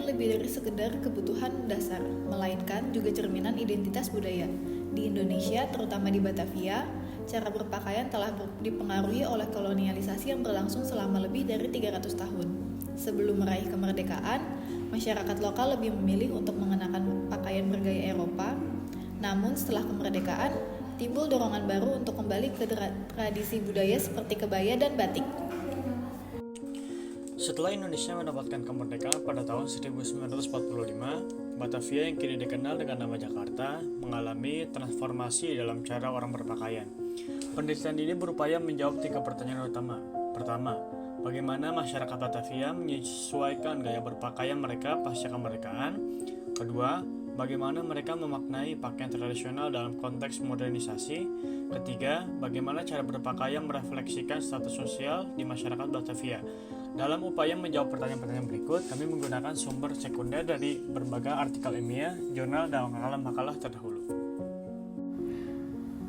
lebih dari sekedar kebutuhan dasar, melainkan juga cerminan identitas budaya. Di Indonesia, terutama di Batavia, cara berpakaian telah dipengaruhi oleh kolonialisasi yang berlangsung selama lebih dari 300 tahun. Sebelum meraih kemerdekaan, masyarakat lokal lebih memilih untuk mengenakan pakaian bergaya Eropa. Namun setelah kemerdekaan, timbul dorongan baru untuk kembali ke tradisi budaya seperti kebaya dan batik. Setelah Indonesia mendapatkan kemerdekaan pada tahun 1945, Batavia yang kini dikenal dengan nama Jakarta mengalami transformasi dalam cara orang berpakaian. Penelitian ini berupaya menjawab 3 pertanyaan utama. Pertama, bagaimana masyarakat Batavia menyesuaikan gaya berpakaian mereka pasca kemerdekaan? Kedua, bagaimana mereka memaknai pakaian tradisional dalam konteks modernisasi? Ketiga, bagaimana cara berpakaian merefleksikan status sosial di masyarakat Batavia? Dalam upaya menjawab pertanyaan-pertanyaan berikut, kami menggunakan sumber sekunder dari berbagai artikel ilmiah, jurnal, dan makalah-makalah terdahulu.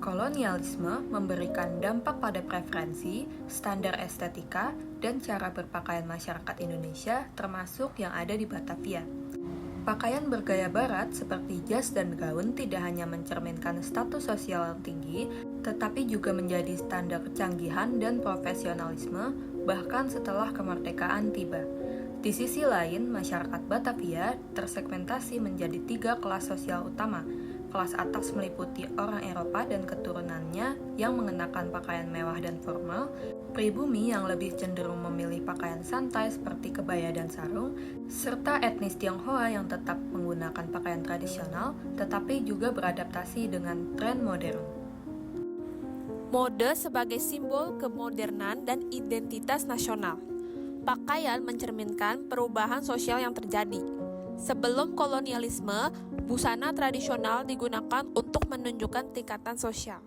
Kolonialisme memberikan dampak pada preferensi, standar estetika, dan cara berpakaian masyarakat Indonesia, termasuk yang ada di Batavia. Pakaian bergaya barat seperti jas dan gaun tidak hanya mencerminkan status sosial yang tinggi, tetapi juga menjadi standar kecanggihan dan profesionalisme bahkan setelah kemerdekaan tiba. Di sisi lain, masyarakat Batavia tersegmentasi menjadi 3 kelas sosial utama. Kelas atas meliputi orang Eropa dan keturunannya yang mengenakan pakaian mewah dan formal, pribumi yang lebih cenderung memilih pakaian santai seperti kebaya dan sarung, serta etnis Tionghoa yang tetap menggunakan pakaian tradisional tetapi juga beradaptasi dengan tren modern. Mode sebagai simbol kemodernan dan identitas nasional. Pakaian mencerminkan perubahan sosial yang terjadi. Sebelum kolonialisme, busana tradisional digunakan untuk menunjukkan tingkatan sosial.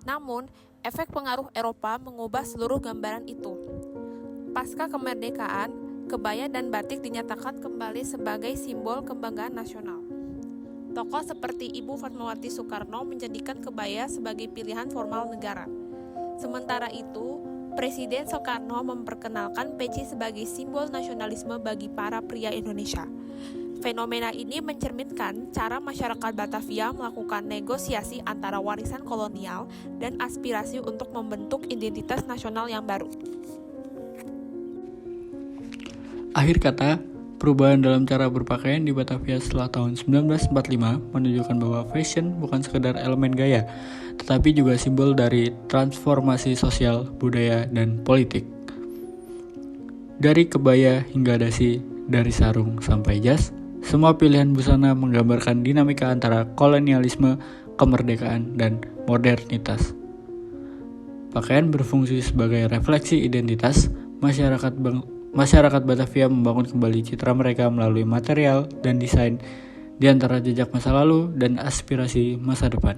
Namun, efek pengaruh Eropa mengubah seluruh gambaran itu. Pasca kemerdekaan, kebaya dan batik dinyatakan kembali sebagai simbol kebanggaan nasional. Tokoh seperti Ibu Fatmawati Soekarno menjadikan kebaya sebagai pilihan formal negara. Sementara itu, Presiden Soekarno memperkenalkan peci sebagai simbol nasionalisme bagi para pria Indonesia. Fenomena ini mencerminkan cara masyarakat Batavia melakukan negosiasi antara warisan kolonial dan aspirasi untuk membentuk identitas nasional yang baru. Akhir kata, perubahan dalam cara berpakaian di Batavia setelah tahun 1945 menunjukkan bahwa fashion bukan sekedar elemen gaya, tetapi juga simbol dari transformasi sosial, budaya, dan politik. Dari kebaya hingga dasi, dari sarung sampai jas, semua pilihan busana menggambarkan dinamika antara kolonialisme, kemerdekaan, dan modernitas. Pakaian berfungsi sebagai refleksi identitas masyarakat Batavia membangun kembali citra mereka melalui material dan desain di antara jejak masa lalu dan aspirasi masa depan.